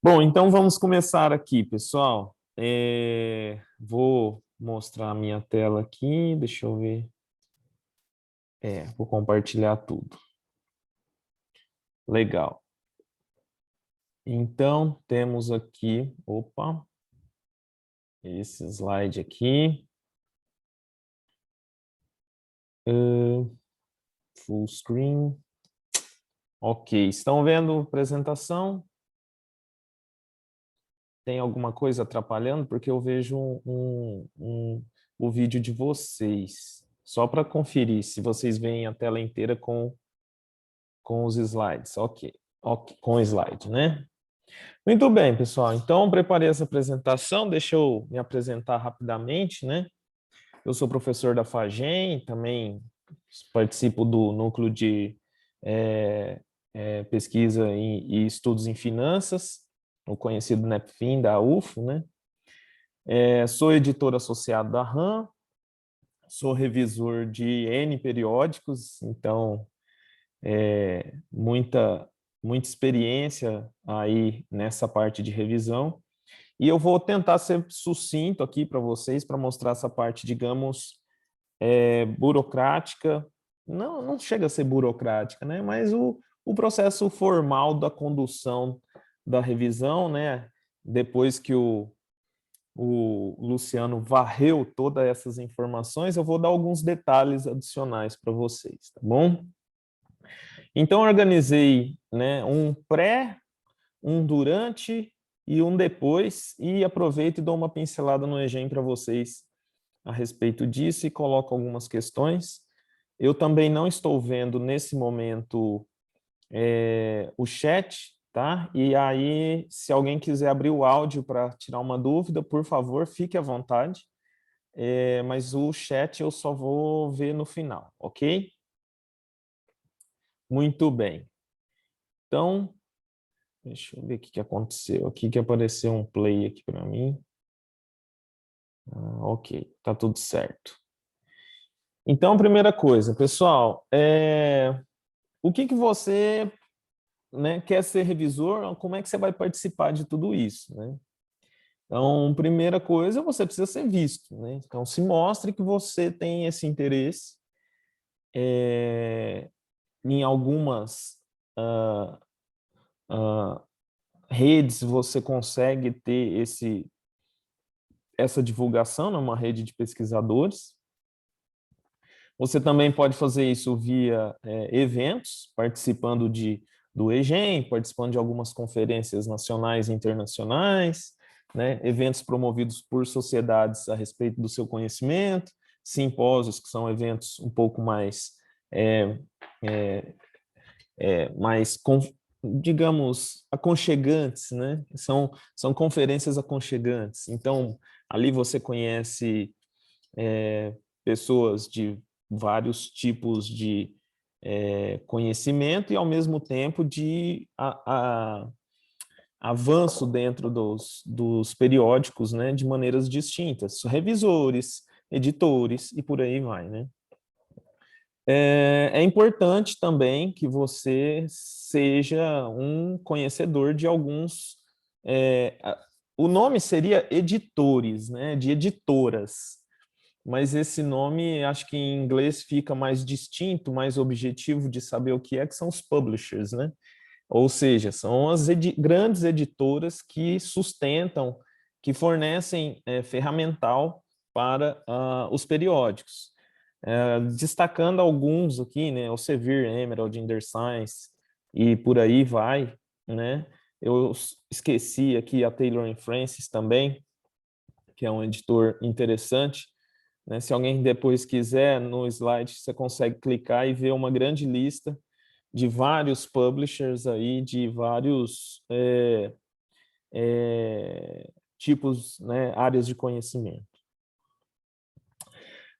Bom, então vamos começar aqui, pessoal. Vou mostrar a minha tela aqui, deixa eu ver. Vou compartilhar tudo. Legal. Então, temos aqui, esse slide aqui. Full screen. Ok, estão vendo a apresentação? Tem alguma coisa atrapalhando? Porque eu vejo o vídeo de vocês. Só para conferir se vocês veem a tela inteira com os slides. Ok, com o slide, né? Muito bem, pessoal. Então, preparei essa apresentação. Deixa eu me apresentar rapidamente, né? Eu sou professor da FAGEM, também participo do núcleo de pesquisa e estudos em finanças, o conhecido NEPFIN da UFO, né? Sou editor associado da RAM, sou revisor de N periódicos, então muita experiência aí nessa parte de revisão. E eu vou tentar ser sucinto aqui para vocês, para mostrar essa parte, digamos, burocrática. Não chega a ser burocrática, né? Mas o processo formal da condução da revisão, né? Depois que o Luciano varreu todas essas informações, eu vou dar alguns detalhes adicionais para vocês, tá bom? Então, organizei, né, um pré, um durante e um depois, e aproveito e dou uma pincelada no EGEM para vocês a respeito disso e coloco algumas questões. Eu também não estou vendo nesse momento o chat, tá? E aí, se alguém quiser abrir o áudio para tirar uma dúvida, por favor, fique à vontade. Mas o chat eu só vou ver no final, ok? Muito bem. Então, deixa eu ver o que aconteceu aqui, que apareceu um play aqui para mim. Ok, tá tudo certo. Então, primeira coisa, pessoal, o que você, né, quer ser revisor? Como é que você vai participar de tudo isso, né? Então, primeira coisa, você precisa ser visto, né? Então, se mostre que você tem esse interesse. Em algumas redes você consegue ter essa divulgação numa rede de pesquisadores. Você também pode fazer isso via eventos, participando do EGEM, participando de algumas conferências nacionais e internacionais, né? Eventos promovidos por sociedades a respeito do seu conhecimento, simpósios, que são eventos um pouco mais, digamos, aconchegantes, né? São conferências aconchegantes. Então, ali você conhece pessoas de vários tipos de conhecimento e, ao mesmo tempo, de avanço dentro dos periódicos, né, de maneiras distintas. Revisores, editores e por aí vai, né? É importante também que você seja um conhecedor de alguns... o nome seria editores, né, de editoras, mas esse nome, acho que em inglês fica mais distinto, mais objetivo de saber o que são os publishers, né? Ou seja, são as grandes editoras que sustentam, que fornecem ferramental para os periódicos. Destacando alguns aqui, né? O Elsevier, Emerald, InderScience e por aí vai, né? Eu esqueci aqui a Taylor & Francis também, que é um editor interessante, né? Se alguém depois quiser, no slide você consegue clicar e ver uma grande lista de vários publishers aí, de vários tipos, né, áreas de conhecimento.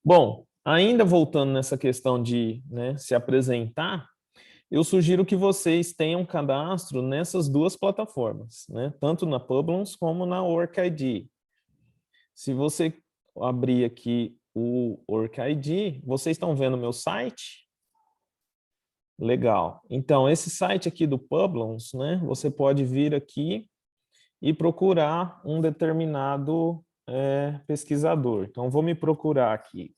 Bom, ainda voltando nessa questão de, né, se apresentar, eu sugiro que vocês tenham cadastro nessas duas plataformas, né, tanto na Publons como na OrcID. Se você abrir aqui o OrcID, vocês estão vendo o meu site? Legal. Então, esse site aqui do Publons, né, você pode vir aqui e procurar um determinado pesquisador. Então, vou me procurar aqui.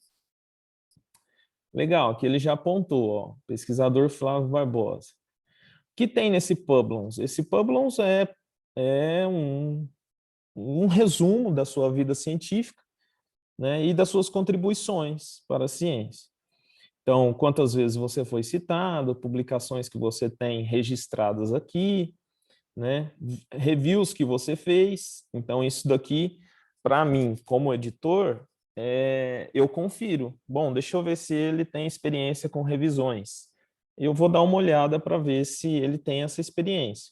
Legal, aqui ele já apontou, ó, pesquisador Flávio Barbosa. O que tem nesse Publons? Esse Publons é um resumo da sua vida científica, né, e das suas contribuições para a ciência. Então, quantas vezes você foi citado, publicações que você tem registradas aqui, né, reviews que você fez. Então, isso daqui, para mim, como editor, eu confiro. Bom, deixa eu ver se ele tem experiência com revisões. Eu vou dar uma olhada para ver se ele tem essa experiência.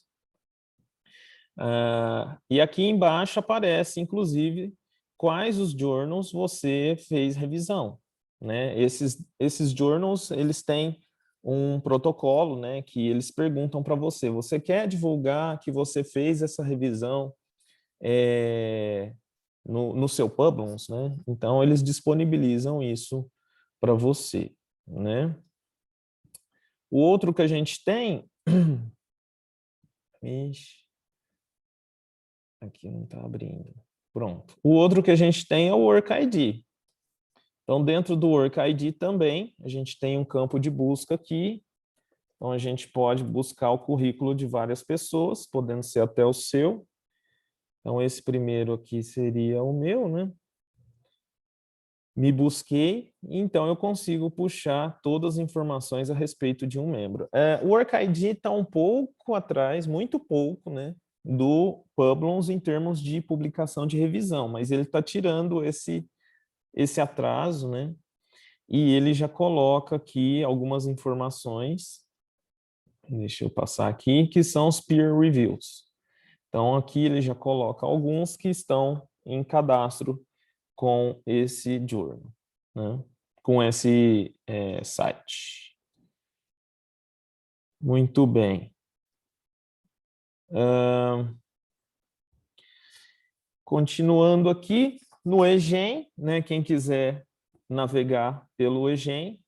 E aqui embaixo aparece, inclusive, quais os journals você fez revisão, né? Esses journals, eles têm um protocolo, né, que eles perguntam para você, você quer divulgar que você fez essa revisão no seu Publons, né? Então, eles disponibilizam isso para você, né? O outro que a gente tem... Ixi, aqui não está abrindo. Pronto. O outro que a gente tem é o Work ID. Então, dentro do Work ID também, a gente tem um campo de busca aqui, então a gente pode buscar o currículo de várias pessoas, podendo ser até o seu. Então, esse primeiro aqui seria o meu, né? Me busquei, então eu consigo puxar todas as informações a respeito de um membro. O Work ID está um pouco atrás, muito pouco, né, do Publons em termos de publicação de revisão, mas ele está tirando esse atraso, né? E ele já coloca aqui algumas informações, deixa eu passar aqui, que são os peer reviews. Então, aqui ele já coloca alguns que estão em cadastro com esse journal, né? Com esse site. Muito bem. Continuando aqui, no EGEM, né, quem quiser navegar pelo EGEM,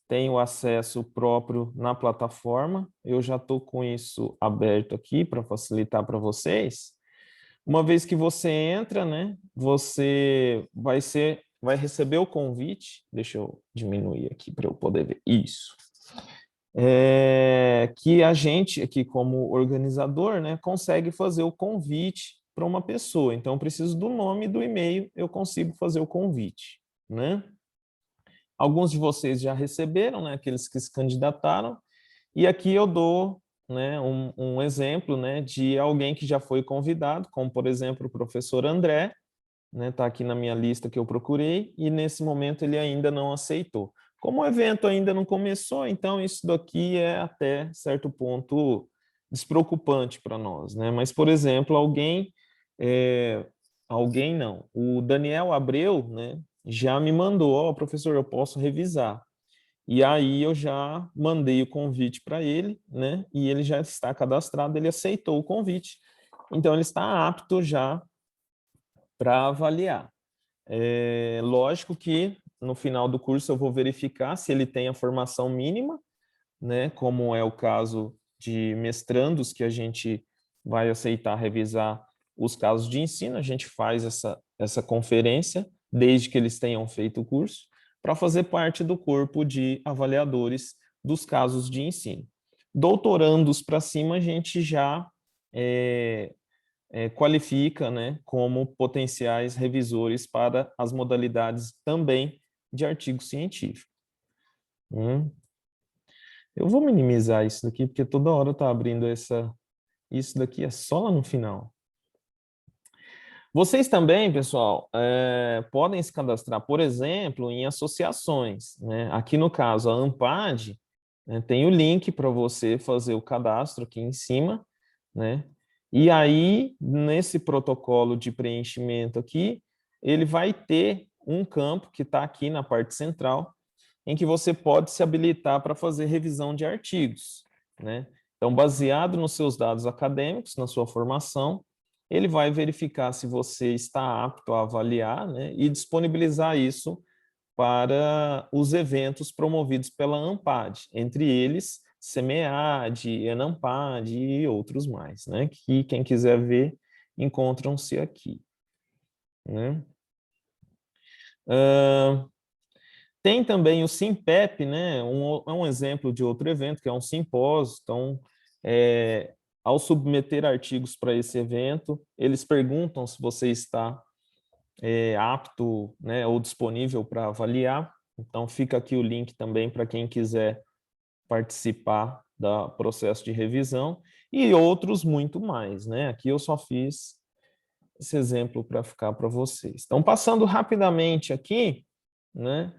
tem o acesso próprio na plataforma. Eu já estou com isso aberto aqui para facilitar para vocês. Uma vez que você entra, né, você vai receber o convite. Deixa eu diminuir aqui para eu poder ver. Isso. Que a gente aqui como organizador, né, consegue fazer o convite para uma pessoa. Então, eu preciso do nome e do e-mail, eu consigo fazer o convite, né? Alguns de vocês já receberam, né, aqueles que se candidataram, e aqui eu dou, né, um exemplo, né, de alguém que já foi convidado, como, por exemplo, o professor André, né, tá aqui na minha lista que eu procurei, e nesse momento ele ainda não aceitou. Como o evento ainda não começou, então isso daqui é até certo ponto despreocupante para nós, né? Mas, por exemplo, alguém não, o Daniel Abreu, né, já me mandou, ó, professor, eu posso revisar. E aí eu já mandei o convite para ele, né? E ele já está cadastrado, ele aceitou o convite. Então ele está apto já para avaliar. Lógico que no final do curso eu vou verificar se ele tem a formação mínima, né? Como é o caso de mestrandos que a gente vai aceitar revisar os casos de ensino, a gente faz essa conferência desde que eles tenham feito o curso, para fazer parte do corpo de avaliadores dos casos de ensino. Doutorandos para cima, a gente já qualifica, né, como potenciais revisores para as modalidades também de artigo científico. Eu vou minimizar isso daqui, porque toda hora está abrindo isso daqui é só lá no final. Vocês também, pessoal, podem se cadastrar, por exemplo, em associações, né? Aqui no caso, a ANPAD, né, tem o link para você fazer o cadastro aqui em cima, né? E aí, nesse protocolo de preenchimento aqui, ele vai ter um campo que está aqui na parte central, em que você pode se habilitar para fazer revisão de artigos, né? Então, baseado nos seus dados acadêmicos, na sua formação, ele vai verificar se você está apto a avaliar, né, e disponibilizar isso para os eventos promovidos pela ANPAD, entre eles CMEAD, ENAMPAD e outros mais, né, que quem quiser ver, encontram-se aqui, né? Tem também o Simpep, né? É um exemplo de outro evento, que é um simpósio. Então, ao submeter artigos para esse evento, eles perguntam se você está apto, né, ou disponível para avaliar. Então, fica aqui o link também para quem quiser participar do processo de revisão e outros muito mais, né? Aqui eu só fiz esse exemplo para ficar para vocês. Então, passando rapidamente aqui, né?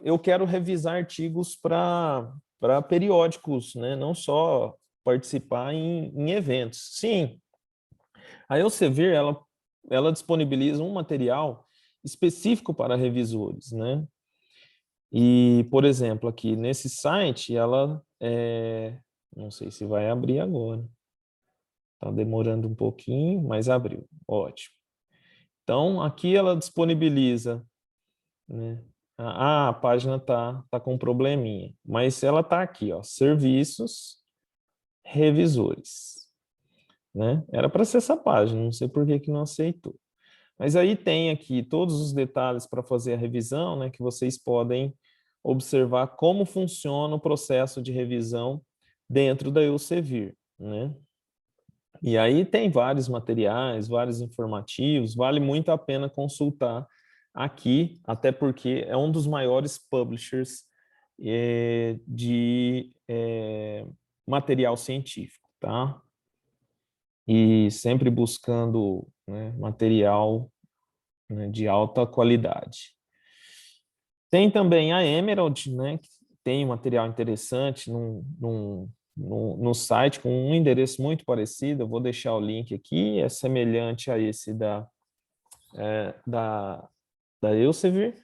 Eu quero revisar artigos para periódicos, né? Não só participar em eventos. Sim, a Elsevier, ela disponibiliza um material específico para revisores, né? E, por exemplo, aqui nesse site, não sei se vai abrir agora. Está demorando um pouquinho, mas abriu. Ótimo. Então, aqui ela disponibiliza, né? A página tá com um probleminha, mas ela está aqui, ó, serviços, revisores, né? Era para ser essa página, não sei por que que não aceitou. Mas aí tem aqui todos os detalhes para fazer a revisão, né, que vocês podem observar como funciona o processo de revisão dentro da Elsevier, né? E aí tem vários materiais, vários informativos, vale muito a pena consultar aqui, até porque é um dos maiores publishers de material científico, tá? E sempre buscando, né, material, né, de alta qualidade. Tem também a Emerald, né, que tem material interessante no site com um endereço muito parecido. Eu vou deixar o link aqui, é semelhante a esse da Elsevier.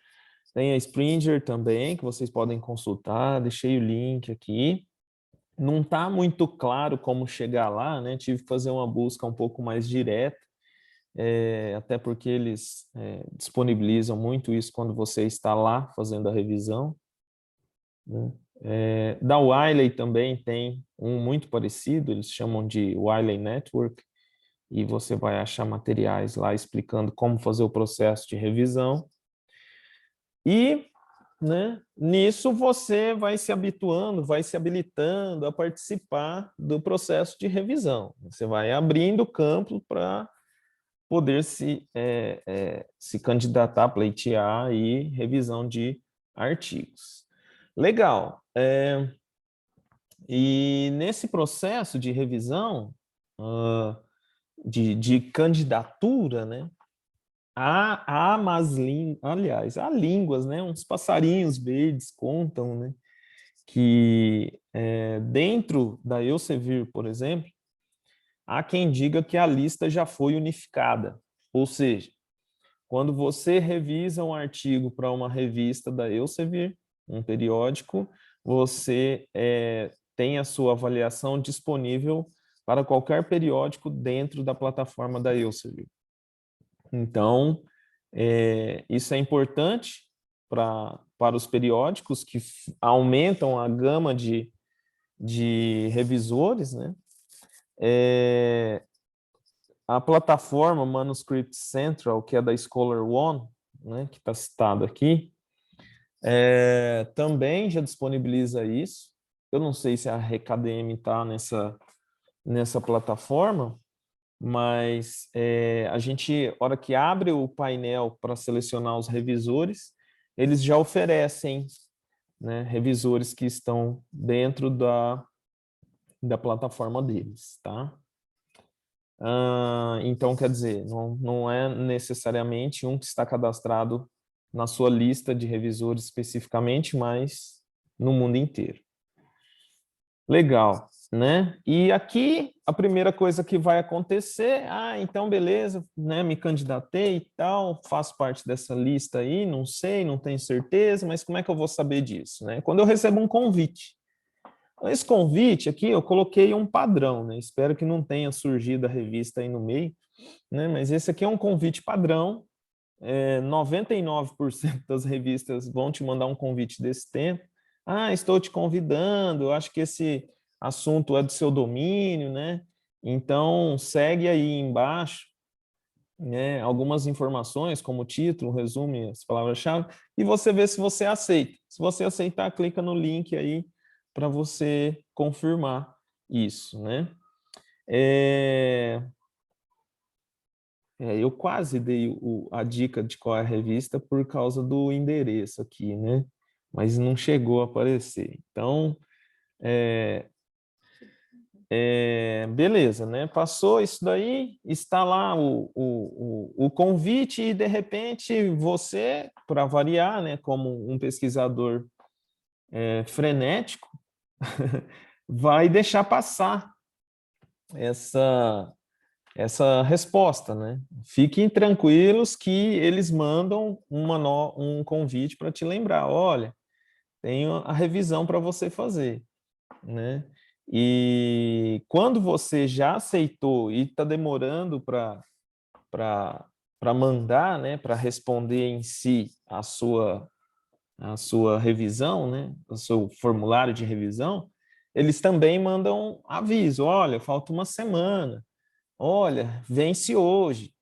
Tem a Springer também, que vocês podem consultar, deixei o link aqui. Não está muito claro como chegar lá, né? Tive que fazer uma busca um pouco mais direta, até porque eles disponibilizam muito isso quando você está lá fazendo a revisão, né? Da Wiley também tem um muito parecido, eles chamam de Wiley Network, e você vai achar materiais lá explicando como fazer o processo de revisão. E, né, nisso você vai se habituando, vai se habilitando a participar do processo de revisão. Você vai abrindo o campo para poder se candidatar, pleitear aí revisão de artigos. Legal. E nesse processo de revisão, de candidatura, né, aliás, há línguas, né, uns passarinhos verdes contam, né, que dentro da Elsevier, por exemplo, há quem diga que a lista já foi unificada, ou seja, quando você revisa um artigo para uma revista da Elsevier, um periódico, você tem a sua avaliação disponível para qualquer periódico dentro da plataforma da Elsevier. Então, isso é importante para os periódicos que aumentam a gama de revisores, né? A plataforma Manuscript Central, que é da Scholar One, né, que está citado aqui, também já disponibiliza isso. Eu não sei se a RecaDM está nessa plataforma, mas a gente, hora que abre o painel para selecionar os revisores, eles já oferecem, né, revisores que estão dentro da plataforma deles, tá? Então, quer dizer, não é necessariamente um que está cadastrado na sua lista de revisores especificamente, mas no mundo inteiro. Legal, né? E aqui a primeira coisa que vai acontecer, então beleza, né? Me candidatei e tal, faço parte dessa lista aí, não sei, não tenho certeza, mas como é que eu vou saber disso, né? Quando eu recebo um convite. Esse convite aqui eu coloquei um padrão, né? Espero que não tenha surgido a revista aí no meio, né? Mas esse aqui é um convite padrão. 99% das revistas vão te mandar um convite desse tempo. Estou te convidando, eu acho que esse assunto é do seu domínio, né? Então, segue aí embaixo, né, algumas informações, como título, resume as palavras-chave, e você vê se você aceita. Se você aceitar, clica no link aí para você confirmar isso, né? Eu quase dei a dica de qual é a revista por causa do endereço aqui, né? Mas não chegou a aparecer. Então, beleza, né? Passou isso daí, está lá o convite e, de repente, você, para variar, né, como um pesquisador frenético, vai deixar passar essa, essa resposta, né? Fiquem tranquilos que eles mandam um convite para te lembrar, olha, tenho a revisão para você fazer, né? E quando você já aceitou e está demorando para mandar, né, para responder em si a sua revisão, né, o seu formulário de revisão, eles também mandam aviso, olha, falta uma semana, olha, vence hoje,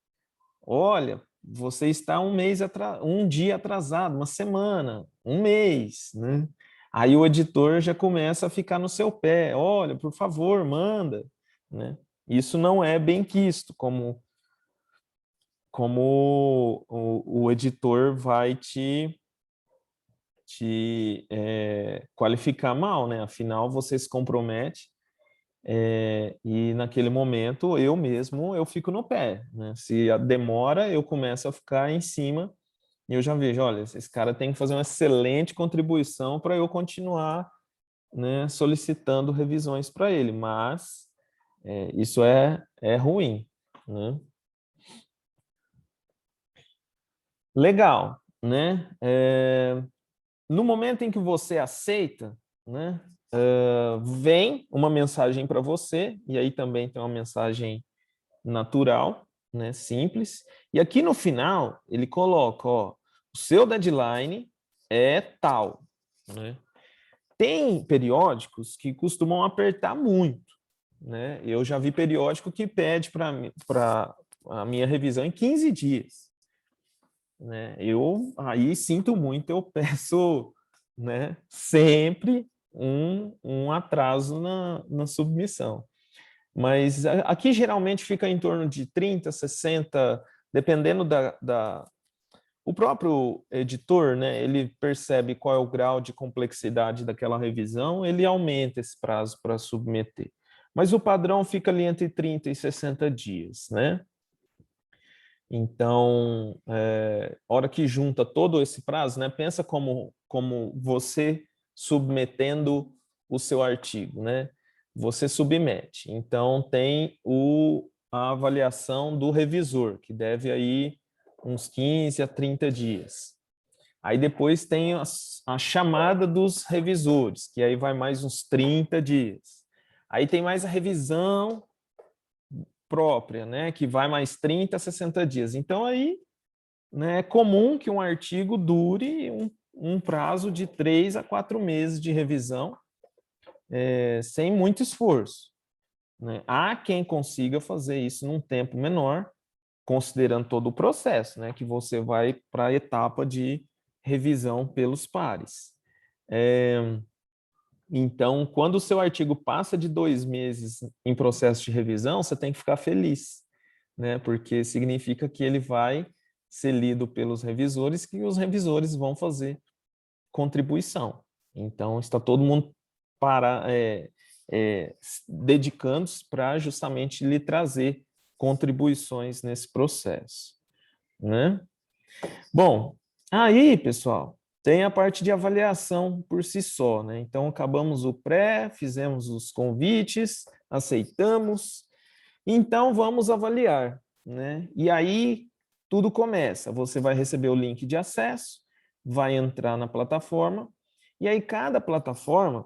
olha, você está um dia atrasado, uma semana, um mês, né? Aí o editor já começa a ficar no seu pé, olha, por favor, manda, né? Isso não é bem quisto, como o editor vai te qualificar mal, né? Afinal, você se compromete e naquele momento eu fico no pé, né? Se demora, eu começo a ficar em cima e eu já vejo, olha, esse cara tem que fazer uma excelente contribuição para eu continuar, né, solicitando revisões para ele, mas isso é ruim, né? Legal, né? No momento em que você aceita, né, vem uma mensagem para você, e aí também tem uma mensagem natural, né, simples, e aqui no final ele coloca, ó, o seu deadline é tal, né? Tem periódicos que costumam apertar muito, né? Eu já vi periódico que pede para a minha revisão em 15 dias, né? Eu aí sinto muito, eu peço, né, sempre um atraso na submissão. Mas aqui geralmente fica em torno de 30, 60, dependendo o próprio editor, né, ele percebe qual é o grau de complexidade daquela revisão, ele aumenta esse prazo para submeter. Mas o padrão fica ali entre 30 e 60 dias, né? Então, hora que junta todo esse prazo, né, pensa como você submetendo o seu artigo, né? Você submete. Então, tem a avaliação do revisor, que deve aí uns 15 a 30 dias. Aí depois tem a chamada dos revisores, que aí vai mais uns 30 dias. Aí tem mais a revisão própria, né, que vai mais 30 a 60 dias. Então, aí, né, é comum que um artigo dure um prazo de 3 a 4 meses de revisão, sem muito esforço, né? Há quem consiga fazer isso num tempo menor, considerando todo o processo, né, que você vai para a etapa de revisão pelos pares. Então, quando o seu artigo passa de 2 meses em processo de revisão, você tem que ficar feliz, né? Porque significa que ele vai ser lido pelos revisores, que os revisores vão fazer contribuição. Então, está todo mundo dedicando-se para justamente lhe trazer contribuições nesse processo, né? Bom, aí, pessoal, tem a parte de avaliação por si só, né? Então, acabamos o pré, fizemos os convites, aceitamos, então vamos avaliar, né? E aí, tudo começa. Você vai receber o link de acesso, vai entrar na plataforma, e aí cada plataforma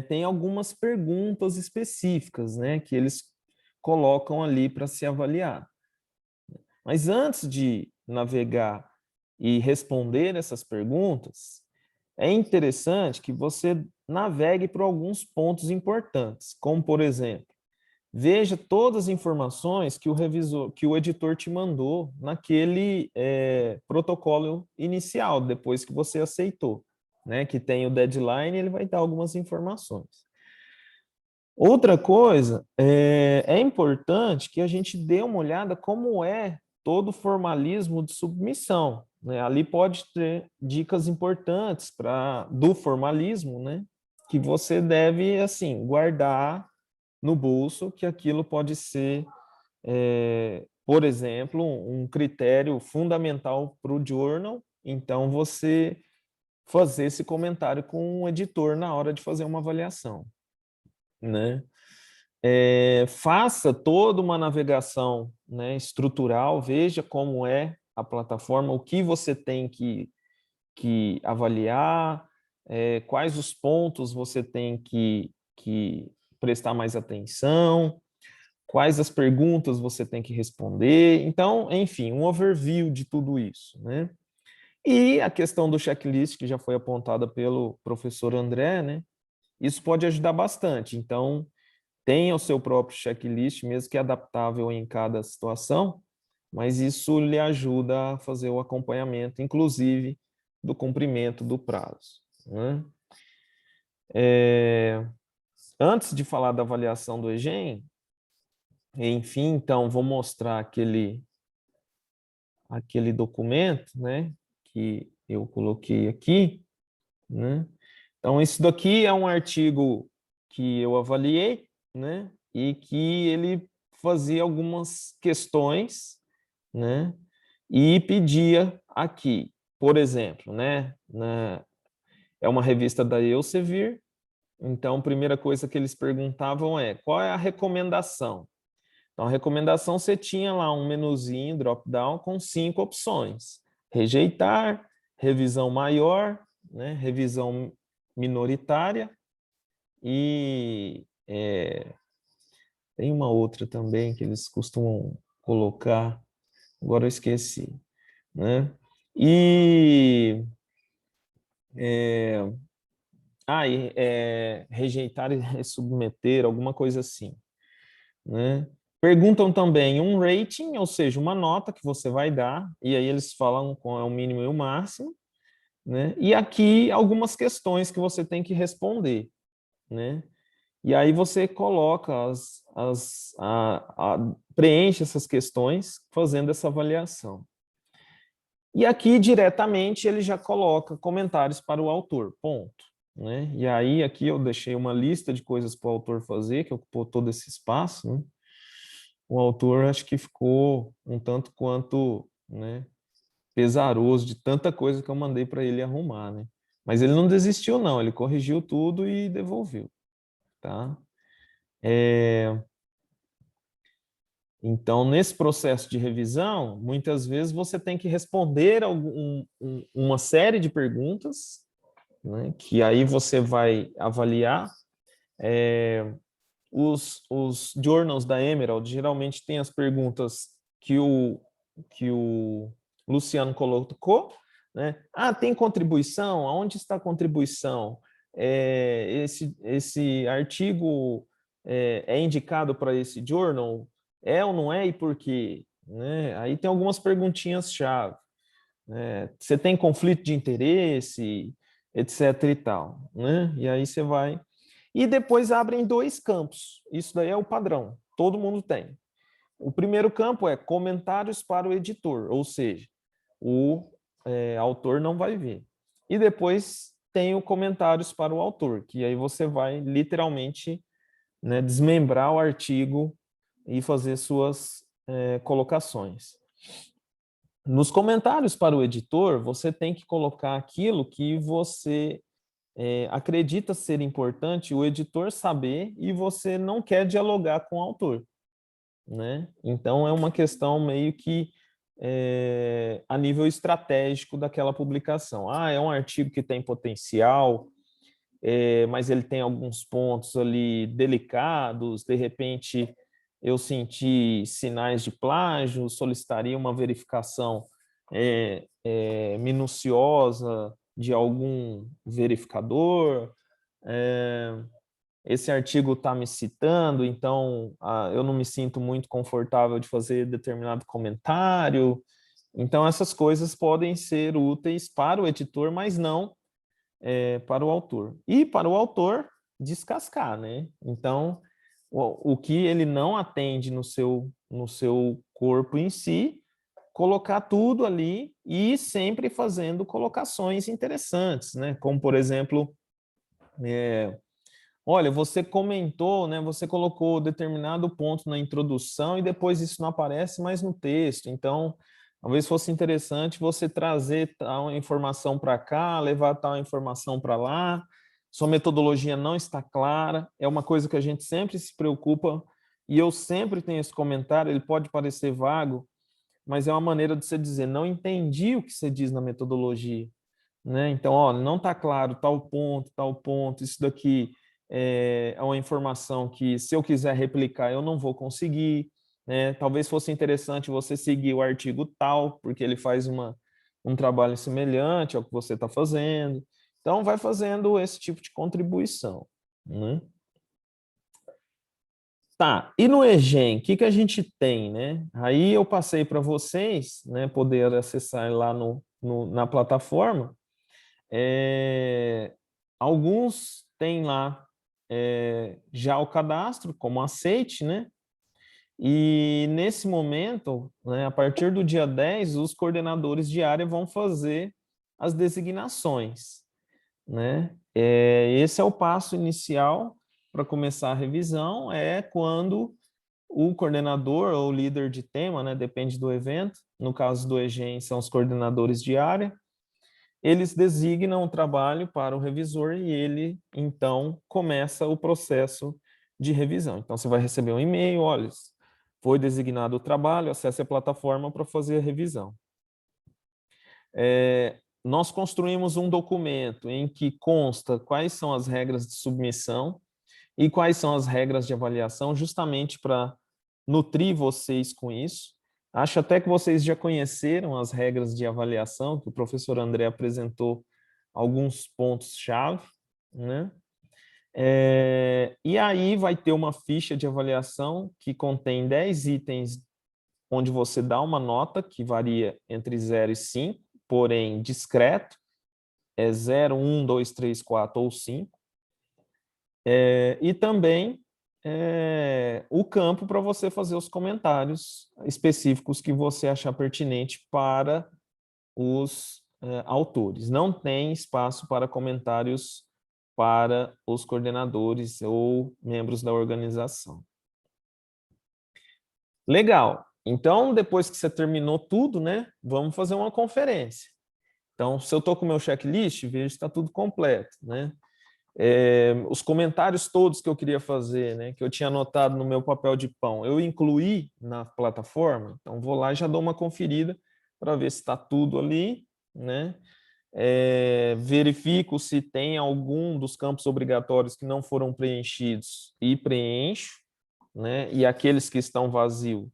tem algumas perguntas específicas, né? Que eles colocam ali para se avaliar. Mas antes de navegar e responder essas perguntas, é interessante que você navegue por alguns pontos importantes, como, por exemplo, veja todas as informações que o revisor, que o editor te mandou naquele protocolo inicial, depois que você aceitou, né? Que tem o deadline, ele vai dar algumas informações. Outra coisa, é importante que a gente dê uma olhada como é todo o formalismo de submissão, né? Ali pode ter dicas importantes do formalismo, né? Que você deve, assim, guardar no bolso, que aquilo pode ser, por exemplo, um critério fundamental para o journal. Então, você fazer esse comentário com o editor na hora de fazer uma avaliação, né? Faça toda uma navegação, né, estrutural, veja como é a plataforma, o que você tem que avaliar, quais os pontos você tem que prestar mais atenção, quais as perguntas você tem que responder. Então, enfim, um overview de tudo isso, né? E a questão do checklist, que já foi apontada pelo professor André, né? Isso pode ajudar bastante. Então, tenha o seu próprio checklist, mesmo que adaptável em cada situação, mas isso lhe ajuda a fazer o acompanhamento, inclusive, do cumprimento do prazo, né? Antes de falar da avaliação do EGEM, enfim, então, vou mostrar aquele documento, né, que eu coloquei aqui, né? Então, isso daqui é um artigo que eu avaliei, né, e que ele fazia algumas questões, né, e pedia aqui, por exemplo, né, é uma revista da Elsevier, então a primeira coisa que eles perguntavam é qual é a recomendação? Então, a recomendação, você tinha lá um menuzinho, drop-down, com 5 opções. Rejeitar, revisão maior, né, revisão minoritária e tem uma outra também que eles costumam colocar, agora eu esqueci, né? E, rejeitar e submeter, alguma coisa assim, né? Perguntam também um rating, ou seja, uma nota que você vai dar, e aí eles falam com o mínimo e o máximo, né? E aqui algumas questões que você tem que responder, né? E aí você coloca preenche essas questões fazendo essa avaliação. E aqui diretamente ele já coloca comentários para o autor, ponto, né? E aí aqui eu deixei uma lista de coisas para o autor fazer, que ocupou todo esse espaço, né? O autor acho que ficou um tanto quanto, né, pesaroso de tanta coisa que eu mandei para ele arrumar, né? Mas ele não desistiu não, ele corrigiu tudo e devolveu, tá? Então, nesse processo de revisão, muitas vezes você tem que responder uma série de perguntas, né, que aí você vai avaliar. Os journals da Emerald geralmente tem as perguntas que o Luciano colocou, né? Ah, tem contribuição? Aonde está a contribuição? Esse artigo é indicado para esse journal? É ou não é e por quê? Né? Aí tem algumas perguntinhas-chave. Né? Você tem conflito de interesse, etc. e tal. Né? E aí você vai e depois abrem 2 campos. Isso daí é o padrão, todo mundo tem. O primeiro campo é comentários para o editor, ou seja, o autor não vai ver. E depois tem o comentários para o autor, que aí você vai literalmente, né, desmembrar o artigo e fazer suas colocações. Nos comentários para o editor, você tem que colocar aquilo que você acredita ser importante o editor saber e você não quer dialogar com o autor, né? Então é uma questão meio que a nível estratégico daquela publicação. Ah, é um artigo que tem potencial, mas ele tem alguns pontos ali delicados, de repente eu senti sinais de plágio, solicitaria uma verificação minuciosa de algum verificador, esse artigo está me citando, então eu não me sinto muito confortável de fazer determinado comentário. Então, essas coisas podem ser úteis para o editor, mas não para o autor. E para o autor, descascar, né? Então, o que ele não atende no seu corpo em si, colocar tudo ali e sempre fazendo colocações interessantes, né? Como, por exemplo, olha, você comentou, né? Você colocou determinado ponto na introdução e depois isso não aparece mais no texto. Então, talvez fosse interessante você trazer tal informação para cá, levar tal informação para lá. Sua metodologia não está clara. É uma coisa que a gente sempre se preocupa e eu sempre tenho esse comentário. Ele pode parecer vago, mas é uma maneira de você dizer: não entendi o que você diz na metodologia, né? Então, ó, não está claro tal ponto, isso daqui é uma informação que, se eu quiser replicar, eu não vou conseguir, né? Talvez fosse interessante você seguir o artigo tal, porque ele faz um trabalho semelhante ao que você está fazendo. Então, vai fazendo esse tipo de contribuição, né? Tá, e no EGEM, o que a gente tem, né? Aí eu passei para vocês, né, poder acessar lá na plataforma. Alguns têm lá já o cadastro como aceite, né? E nesse momento, né, a partir do dia 10, os coordenadores de área vão fazer as designações, né? Esse é o passo inicial para começar a revisão, é quando o coordenador ou líder de tema, né, depende do evento, no caso do EGEM são os coordenadores de área, eles designam o trabalho para o revisor e ele, então, começa o processo de revisão. Então, você vai receber um e-mail: olha, foi designado o trabalho, acesse a plataforma para fazer a revisão. Nós construímos um documento em que consta quais são as regras de submissão e quais são as regras de avaliação, justamente para nutrir vocês com isso. Acho até que vocês já conheceram as regras de avaliação, que o professor André apresentou alguns pontos-chave, né? E aí vai ter uma ficha de avaliação que contém 10 itens, onde você dá uma nota que varia entre 0 e 5, porém discreto, é 0, 1, 2, 3, 4 ou 5. E também o campo para você fazer os comentários específicos que você achar pertinente para os autores. Não tem espaço para comentários para os coordenadores ou membros da organização. Legal. Então, depois que você terminou tudo, né, vamos fazer uma conferência. Então, se eu estou com o meu checklist, vejo se está tudo completo, né? Os comentários todos que eu queria fazer, né, que eu tinha anotado no meu papel de pão, eu incluí na plataforma. Então, vou lá e já dou uma conferida para ver se está tudo ali, né? Verifico se tem algum dos campos obrigatórios que não foram preenchidos e preencho, né? E aqueles que estão vazios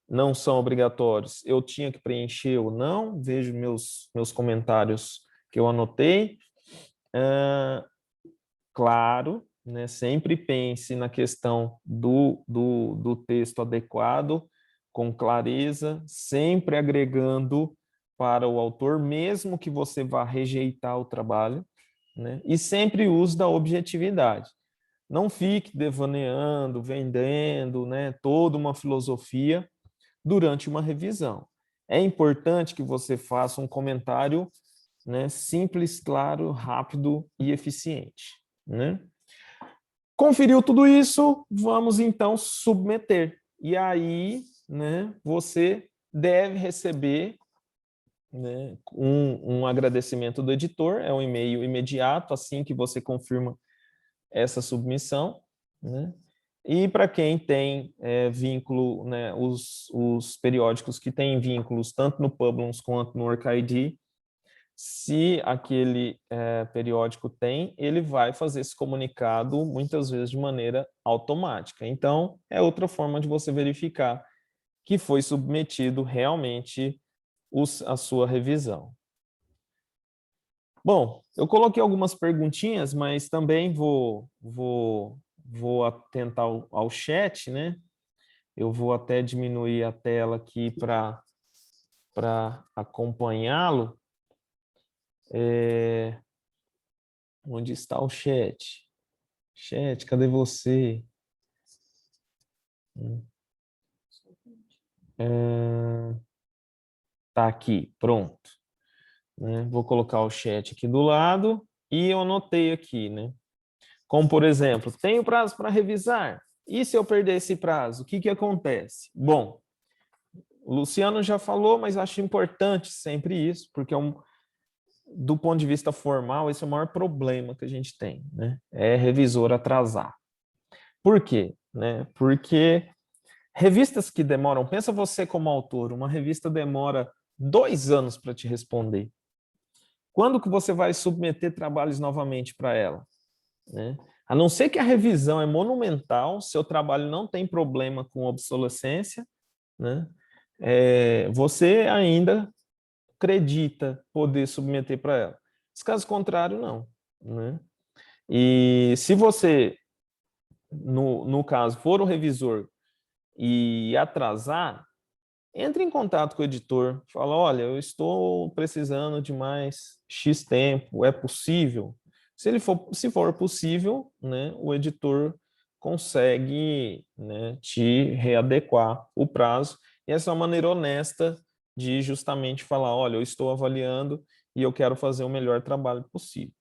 não são obrigatórios, eu tinha que preencher ou não, vejo meus comentários que eu anotei. Claro, né? Sempre pense na questão do texto adequado, com clareza, sempre agregando para o autor, mesmo que você vá rejeitar o trabalho, né? E sempre use da objetividade. Não fique devaneando, vendendo, né, toda uma filosofia durante uma revisão. É importante que você faça um comentário, né, simples, claro, rápido e eficiente, né? Conferiu tudo isso, vamos então submeter. E aí, né, você deve receber, né, um agradecimento do editor, é um e-mail imediato, assim que você confirma essa submissão, né? E para quem tem vínculo, né, os periódicos que têm vínculos tanto no Publons quanto no OrcID, se aquele periódico tem, ele vai fazer esse comunicado muitas vezes de maneira automática. Então, é outra forma de você verificar que foi submetido realmente a sua revisão. Bom, eu coloquei algumas perguntinhas, mas também vou vou atentar ao chat, né? Eu vou até diminuir a tela aqui para acompanhá-lo. Onde está o chat? Chat, cadê você? Tá aqui, pronto. Né? Vou colocar o chat aqui do lado e eu anotei aqui, né? Como, por exemplo, tenho prazo para revisar. E se eu perder esse prazo, o que que acontece? Bom, o Luciano já falou, mas acho importante sempre isso, porque do ponto de vista formal, esse é o maior problema que a gente tem, né? É revisor atrasar. Por quê? Né? Porque revistas que demoram, pensa você como autor, uma revista demora 2 anos para te responder. Quando que você vai submeter trabalhos novamente para ela? Né? A não ser que a revisão é monumental, seu trabalho não tem problema com obsolescência, né? Você ainda acredita poder submeter para ela. Se caso contrário, não. Né? E se você, no caso, for o revisor e atrasar, entre em contato com o editor, fala, olha, eu estou precisando de mais X tempo, é possível? Se for possível, né, o editor consegue, né, te readequar o prazo, e essa é uma maneira honesta de justamente falar, olha, eu estou avaliando e eu quero fazer o melhor trabalho possível.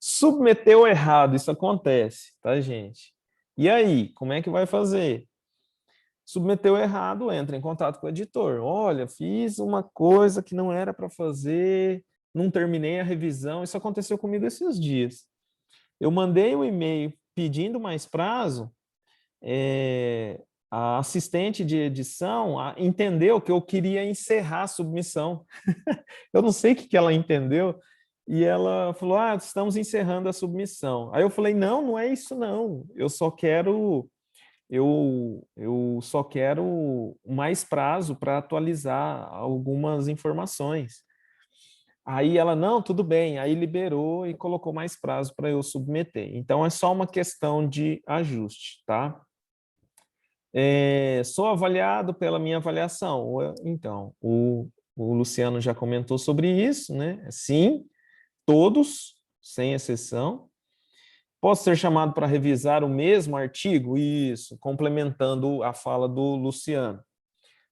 Submeteu errado, isso acontece, tá, gente? E aí, como é que vai fazer? Submeteu errado, entra em contato com o editor. Olha, fiz uma coisa que não era para fazer, não terminei a revisão. Isso aconteceu comigo esses dias. Eu mandei um e-mail pedindo mais prazo, a assistente de edição entendeu que eu queria encerrar a submissão. Eu não sei o que ela entendeu, e ela falou, estamos encerrando a submissão. Aí eu falei, não, não é isso não, eu só quero mais prazo para atualizar algumas informações. Aí ela, não, tudo bem, aí liberou e colocou mais prazo para eu submeter. Então, é só uma questão de ajuste, tá? Sou avaliado pela minha avaliação. Então, o Luciano já comentou sobre isso, né? Sim, todos, sem exceção. Posso ser chamado para revisar o mesmo artigo? Isso, complementando a fala do Luciano.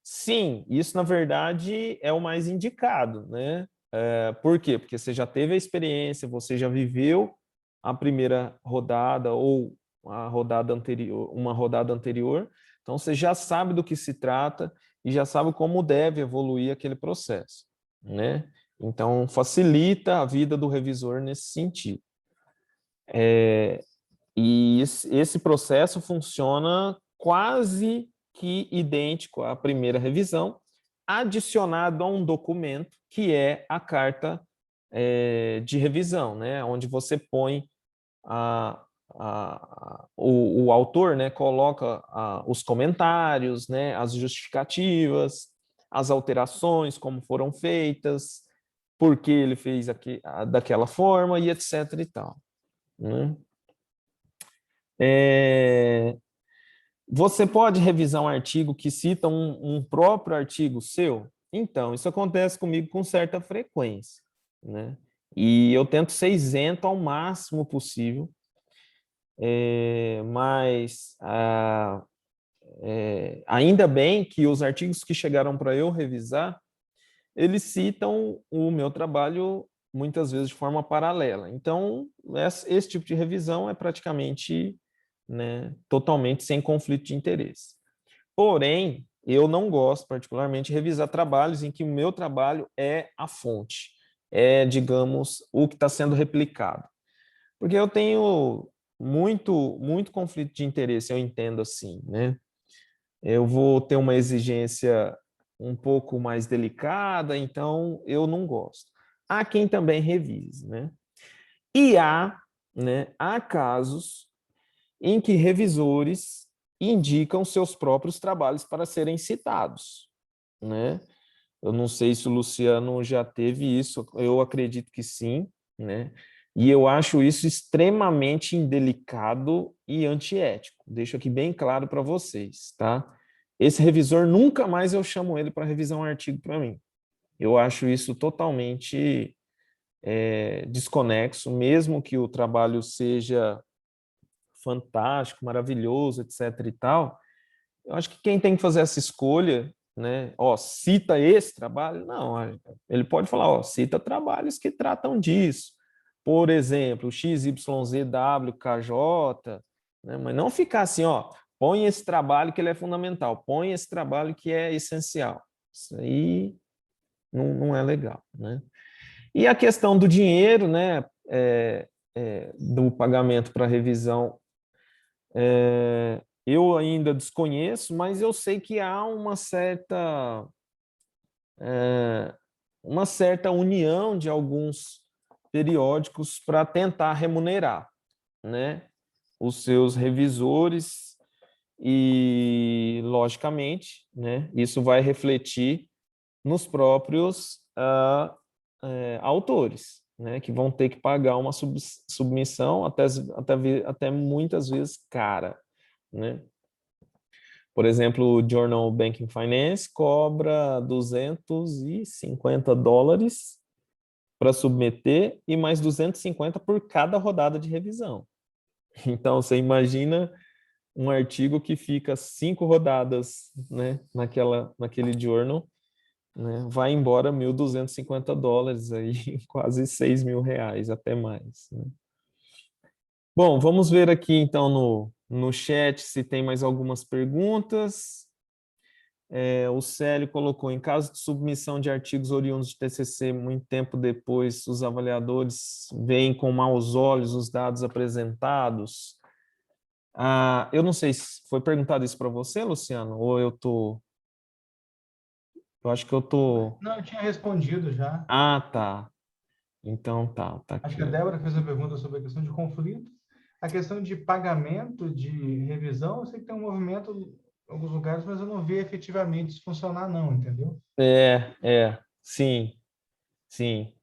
Sim, isso na verdade é o mais indicado, né? Por quê? Porque você já teve a experiência, você já viveu a primeira rodada ou a rodada anterior, uma rodada anterior, então você já sabe do que se trata e já sabe como deve evoluir aquele processo, né? Então facilita a vida do revisor nesse sentido. E esse processo funciona quase que idêntico à primeira revisão, adicionado a um documento que é a carta de revisão, né? Onde você põe o autor, né, coloca os comentários, né, as justificativas, as alterações, como foram feitas, por que ele fez daquela forma e etc. e tal. Né? Você pode revisar um artigo que cita um próprio artigo seu? Então, isso acontece comigo com certa frequência, né? E eu tento ser isento ao máximo possível, mas ainda bem que os artigos que chegaram para eu revisar, eles citam o meu trabalho muitas vezes de forma paralela. Então, esse tipo de revisão é praticamente, né, totalmente sem conflito de interesse. Porém, eu não gosto particularmente de revisar trabalhos em que o meu trabalho é a fonte, digamos, o que está sendo replicado. Porque eu tenho muito conflito de interesse, eu entendo assim, né? Eu vou ter uma exigência um pouco mais delicada, então eu não gosto. Há quem também revise, né? E há casos em que revisores indicam seus próprios trabalhos para serem citados, né? Eu não sei se o Luciano já teve isso, eu acredito que sim, né? E eu acho isso extremamente indelicado e antiético. Deixo aqui bem claro para vocês, tá? Esse revisor, nunca mais eu chamo ele para revisar um artigo para mim. Eu acho isso totalmente desconexo, mesmo que o trabalho seja fantástico, maravilhoso, etc. e tal. Eu acho que quem tem que fazer essa escolha, né? Ó, cita esse trabalho? Não, ele pode falar, ó, cita trabalhos que tratam disso. Por exemplo, XYZWKJ, né? Mas não ficar assim, ó, põe esse trabalho que ele é fundamental, põe esse trabalho que é essencial. Isso aí não é legal, né? E a questão do dinheiro, né? Do pagamento para revisão, eu ainda desconheço, mas eu sei que há uma certa união de alguns periódicos para tentar remunerar, né, os seus revisores e, logicamente, né, isso vai refletir nos próprios autores, né, que vão ter que pagar uma submissão até muitas vezes cara, né? Por exemplo, o Journal Banking Finance cobra US$ 250 para submeter e mais 250 por cada rodada de revisão. Então, você imagina um artigo que fica 5 rodadas, né, naquele journal, né, vai embora US$ 1.250, aí, quase R$ 6.000, até mais, né? Bom, vamos ver aqui então no chat se tem mais algumas perguntas. O Célio colocou, em caso de submissão de artigos oriundos de TCC, muito tempo depois, os avaliadores veem com maus olhos os dados apresentados. Eu não sei se foi perguntado isso para você, Luciano, ou eu acho que eu tô... Não, eu tinha respondido já. Ah, tá. Então tá Acho que a aqui. Débora fez a pergunta sobre a questão de conflito. A questão de pagamento de revisão, eu sei que tem um movimento em alguns lugares, mas eu não vi efetivamente isso funcionar, não, entendeu? Sim, sim.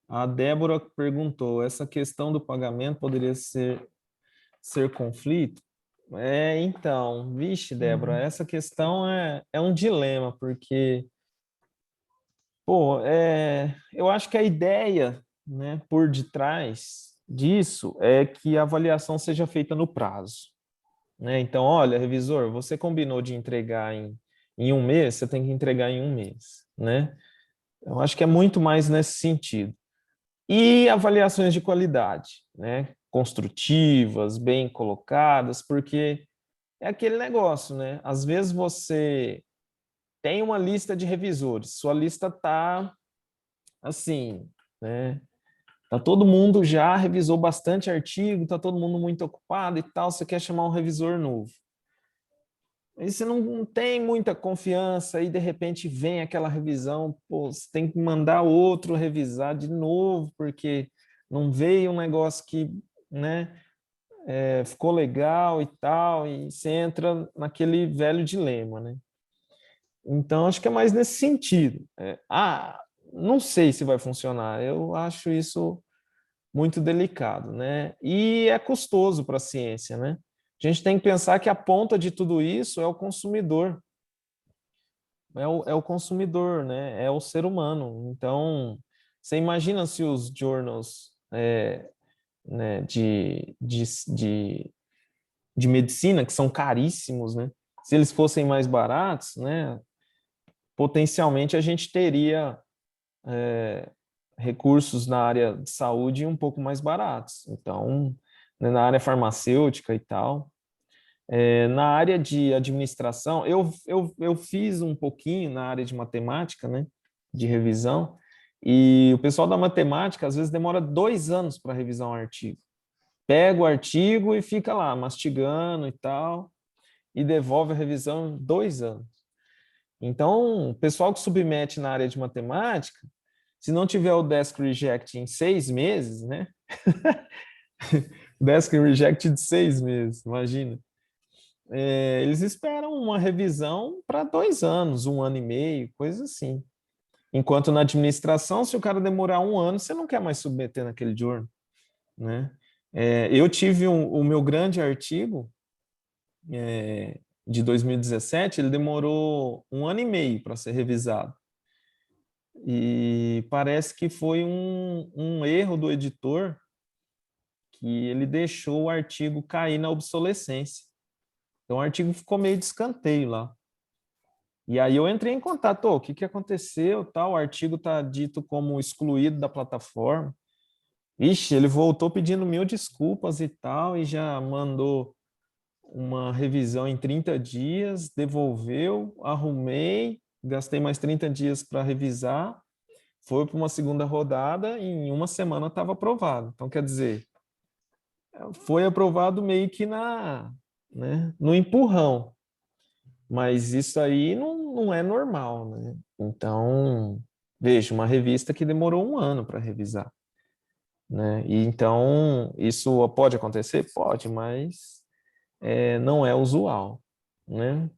A Débora perguntou, essa questão do pagamento poderia ser conflito? Então, vixe, Débora, Uhum. essa questão é um dilema, porque, pô, eu acho que a ideia, né, por detrás disso é que a avaliação seja feita no prazo, né? Então, olha, revisor, você combinou de entregar em um mês, você tem que entregar em um mês, né? Eu acho que é muito mais nesse sentido. E avaliações de qualidade, né? Construtivas, bem colocadas, porque é aquele negócio, né? Às vezes você tem uma lista de revisores, sua lista tá assim, né? Tá todo mundo já revisou bastante artigo, tá todo mundo muito ocupado e tal, você quer chamar um revisor novo. Aí você não tem muita confiança e de repente vem aquela revisão, pô, você tem que mandar outro revisar de novo, porque não veio um negócio que, né, ficou legal e tal, e você entra naquele velho dilema, né? Então, acho que é mais nesse sentido. Não sei se vai funcionar. Eu acho isso muito delicado, né? E é custoso para a ciência, né? A gente tem que pensar que a ponta de tudo isso é o consumidor. É o consumidor, né? É o ser humano. Então, você imagina se os journals né, de medicina, que são caríssimos, né? Se eles fossem mais baratos, né? Potencialmente a gente teria recursos na área de saúde um pouco mais baratos. Então, né, na área farmacêutica e tal. Na área de administração, eu fiz um pouquinho na área de matemática, né, de revisão, e o pessoal da matemática às vezes demora 2 anos para revisar um artigo. Pega o artigo e fica lá mastigando e tal, e devolve a revisão em 2 anos. Então, o pessoal que submete na área de matemática, se não tiver o Desk Reject em 6 meses, né? Desk Reject de 6 meses, imagina. Eles esperam uma revisão para 2 anos, 1 ano e meio, coisa assim. Enquanto na administração, se o cara demorar um ano, você não quer mais submeter naquele journal, né? Eu tive o meu grande artigo de 2017, ele demorou um ano e meio para ser revisado. E parece que foi um erro do editor que ele deixou o artigo cair na obsolescência. Então o artigo ficou meio de escanteio lá. E aí eu entrei em contato, o que aconteceu, tal, o artigo está dito como excluído da plataforma. Ixi, ele voltou pedindo mil desculpas e tal, e já mandou uma revisão em 30 dias, devolveu, arrumei, gastei mais 30 dias para revisar, foi para uma segunda rodada e em uma semana estava aprovado. Então, quer dizer, foi aprovado meio que no empurrão, mas isso aí não é normal, né? Então, veja, uma revista que demorou um ano para revisar, né? E então, isso pode acontecer? Pode, mas não é usual, né?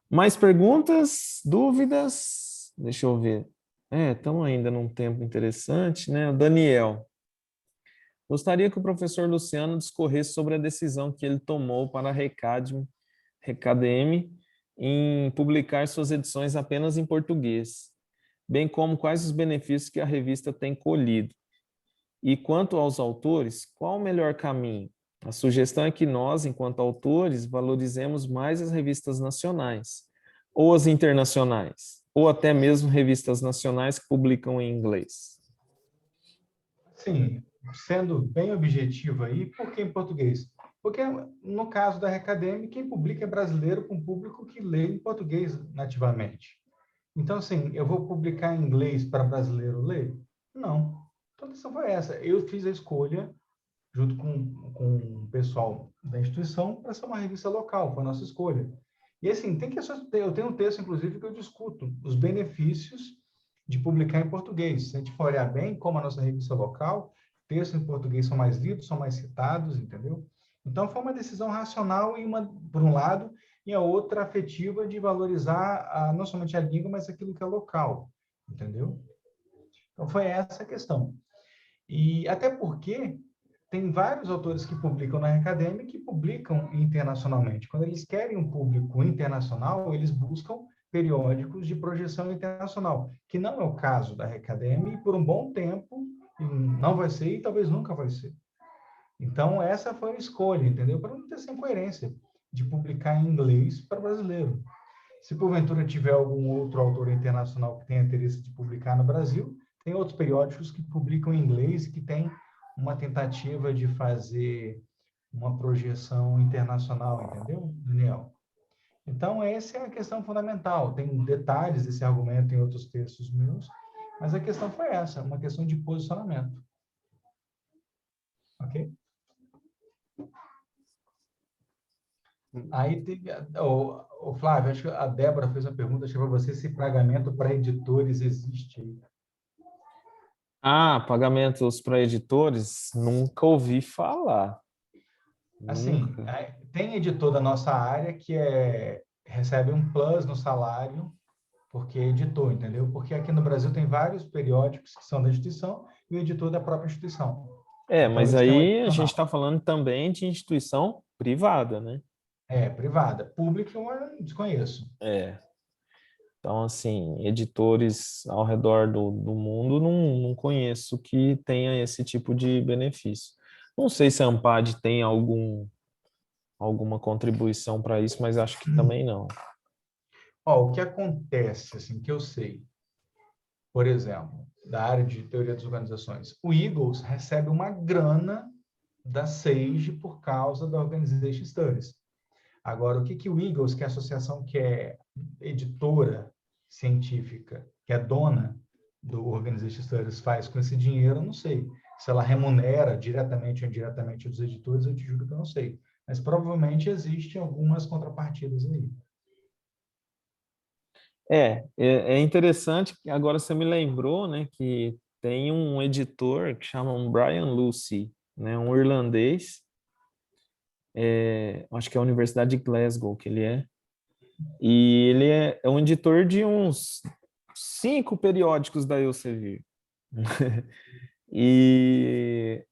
Mais perguntas, dúvidas? Deixa eu ver. Estamos ainda num tempo interessante, né? O Daniel. Gostaria que o professor Luciano discorresse sobre a decisão que ele tomou para a Recadem em publicar suas edições apenas em português, bem como quais os benefícios que a revista tem colhido. E quanto aos autores, qual o melhor caminho? A sugestão é que nós, enquanto autores, valorizemos mais as revistas nacionais, ou as internacionais, ou até mesmo revistas nacionais que publicam em inglês. Sim, sendo bem objetivo aí, por que em português? Porque, no caso da Recadem, quem publica é brasileiro com público que lê em português nativamente. Então, assim, eu vou publicar em inglês para brasileiro ler? Não. Então, a decisão foi essa. Eu fiz a escolha, junto com o pessoal da instituição, para ser uma revista local, foi a nossa escolha. E, assim, eu tenho um texto, inclusive, que eu discuto os benefícios de publicar em português. Se a gente for olhar bem, como a nossa revista local, textos em português são mais lidos, são mais citados, entendeu? Então, foi uma decisão racional, por um lado, e a outra afetiva de valorizar não somente a língua, mas aquilo que é local, entendeu? Então, foi essa a questão. E até porque tem vários autores que publicam na Academia que publicam internacionalmente. Quando eles querem um público internacional, eles buscam periódicos de projeção internacional, que não é o caso da Academia e por um bom tempo não vai ser e talvez nunca vai ser. Então, essa foi a escolha, entendeu? Para não ter essa incoerência de publicar em inglês para brasileiro. Se porventura tiver algum outro autor internacional que tenha interesse de publicar no Brasil, tem outros periódicos que publicam em inglês e que tem uma tentativa de fazer uma projeção internacional, entendeu, Daniel? Então, essa é a questão fundamental. Tem detalhes desse argumento em outros textos meus, mas a questão foi essa, uma questão de posicionamento. Ok? Aí teve. O Flávio, acho que a Débora fez uma pergunta, acho que para você, se pagamento para editores existe aí. Pagamentos para editores? Nunca ouvi falar. Assim, Nunca. tem editor da nossa área que recebe um plus no salário porque é editor, entendeu? Porque aqui no Brasil tem vários periódicos que são da instituição e o editor da própria instituição. Então, Mas eles têm um aí a gente adicional. está falando também de instituição privada, né? Privada. Pública eu desconheço. Então, assim, editores ao redor do mundo não conheço que tenha esse tipo de benefício. Não sei se a Ampad tem alguma contribuição para isso, mas acho que também não. O que acontece, assim, que eu sei, por exemplo, da área de teoria das organizações, o Eagles recebe uma grana da SAGE por causa da Organization Studies. Agora, o que o Eagles, que é a associação que é editora científica, que é dona do Organization Studies, faz com esse dinheiro, eu não sei. Se ela remunera diretamente ou indiretamente os editores, eu te juro que eu não sei. Mas provavelmente existem algumas contrapartidas aí. É interessante que agora você me lembrou, né, que tem um editor que chama Brian Lucy, né, um irlandês, acho que é a Universidade de Glasgow que ele é, e ele é um editor de uns 5 periódicos da Elsevier. E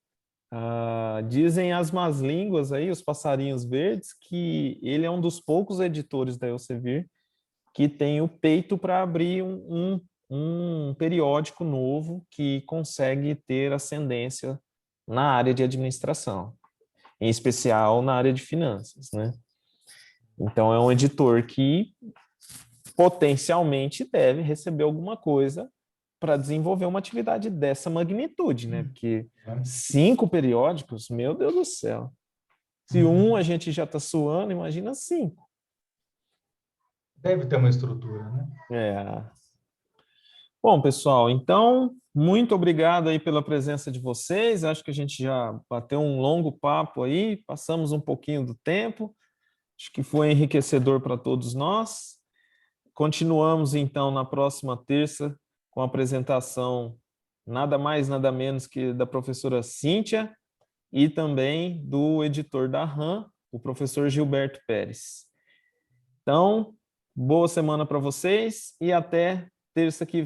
dizem as más línguas aí, os passarinhos verdes, que ele é um dos poucos editores da Elsevier que tem o peito para abrir um periódico novo que consegue ter ascendência na área de administração, em especial na área de finanças, né? Então, é um editor que potencialmente deve receber alguma coisa para desenvolver uma atividade dessa magnitude, né? Porque 5 periódicos, meu Deus do céu. Se a gente já está suando, imagina 5. Deve ter uma estrutura, né? Bom, pessoal, então, muito obrigado aí pela presença de vocês. Acho que a gente já bateu um longo papo aí, passamos um pouquinho do tempo. Acho que foi enriquecedor para todos nós. Continuamos, então, na próxima terça com a apresentação nada mais, nada menos que da professora Cíntia e também do editor da RAM, o professor Gilberto Pérez. Então, boa semana para vocês e até terça que vem.